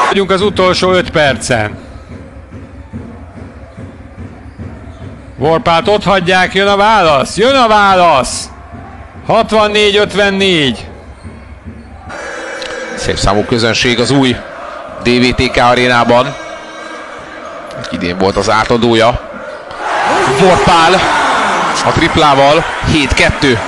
Vagyunk az utolsó 5 percen. Vorpát ott hagyják, jön a válasz! Jön a válasz! 64-54. Szép számú közönség az új DVTK arénában. Idén volt az átadója. Vorpál a triplával 7-2.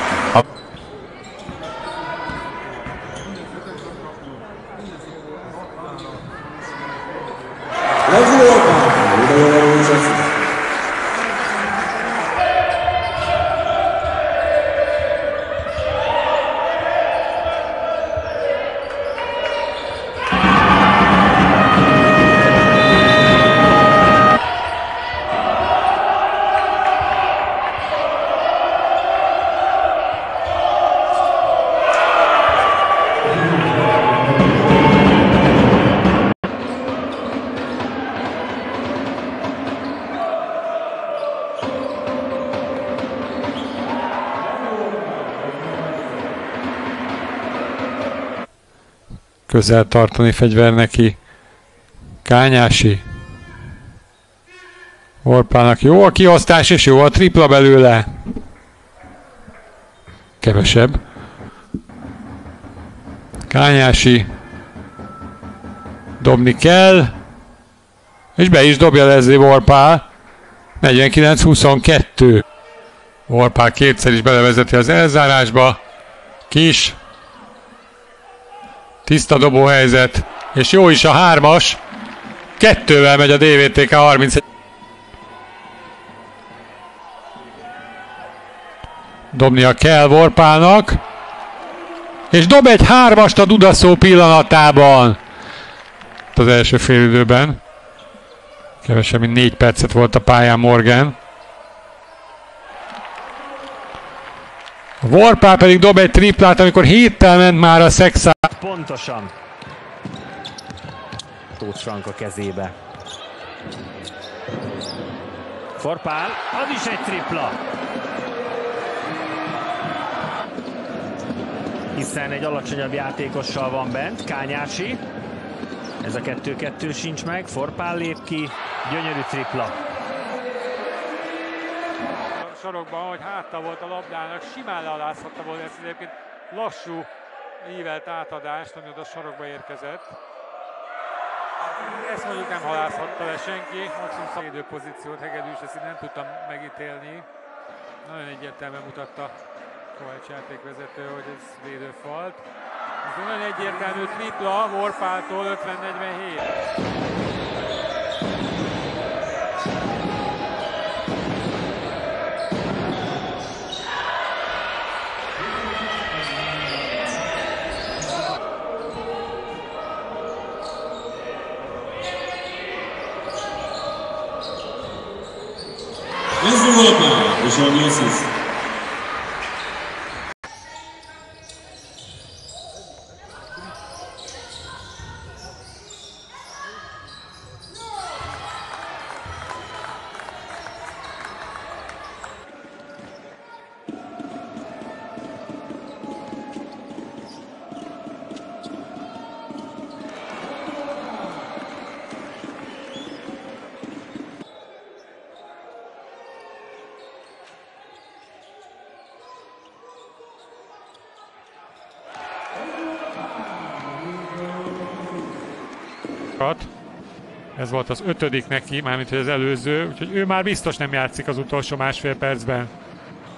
Közel tartani fegyver neki. Kányási. Vorpának jó a kiosztás és jó a tripla belőle. Kevesebb. Kányási. Dobni kell. És be is dobja Leslie Vorpál. 49-22. Vorpál kétszer is belevezeti az elzárásba. Kis. Tiszta dobóhelyzet, és jó is a 3-as. 2-vel megy a DVTK 31. Dobnia kell Vorpálnak. És dob egy 3-ast a Dudaszó pillanatában. Az első félidőben. Kevesebb, mint 4 percet volt a pályán Morgan. A Vorpál pedig dob egy triplát, amikor héttel ment már a Szexá. Pontosan. Tóth Franka kezébe. Vorpál, az is egy tripla. Hiszen egy alacsonyabb játékossal van bent, Kányási. Ez a 2-2 sincs meg, Vorpál lép ki, gyönyörű tripla. Sarokban, hogy háttal volt a labdának, simán lealázhatta volna ezt egyébként lassú ívelt átadást, ami oda sarokba érkezett. Ezt mondjuk nem halászhatta le senki, maximum szakvédő pozíciót Hegedűs, ezt én nem tudtam megítélni. Nagyon egyértelműen mutatta Kovács játékvezető, hogy ez védőfalt. Ez nagyon egyértelmű tripla Vorpáltól 50-47. Leslie Vorpál és a Nyosis. Ez volt az 5. neki, mármint hogy az előző, úgyhogy ő már biztos nem játszik az utolsó másfél percben.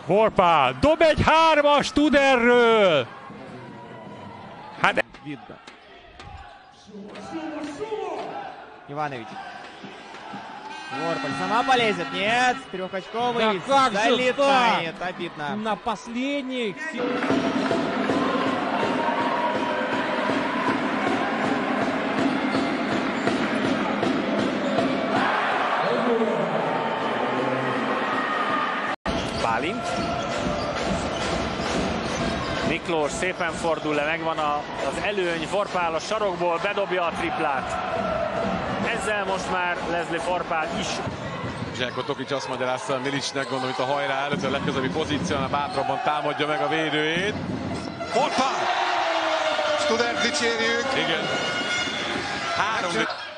Vorpál, dob egy 3-as, tud erről! Hát... Иванович. Vorpal сама полезет, нет, трехочковый, да залетает, обидно. На последних... Bálint. Miklós szépen fordul le, megvan az előny, Vorpál a sarokból bedobja a triplát. Ezzel most már Leslie Vorpál is. Zsenko Tokic azt magyarázta Milicsnek, gondolom itt a hajrá előtt, a legközelebbi pozíciónál bátrabban támadja meg a védőjét. Vorpál! Student dicsérjük! Igen. 3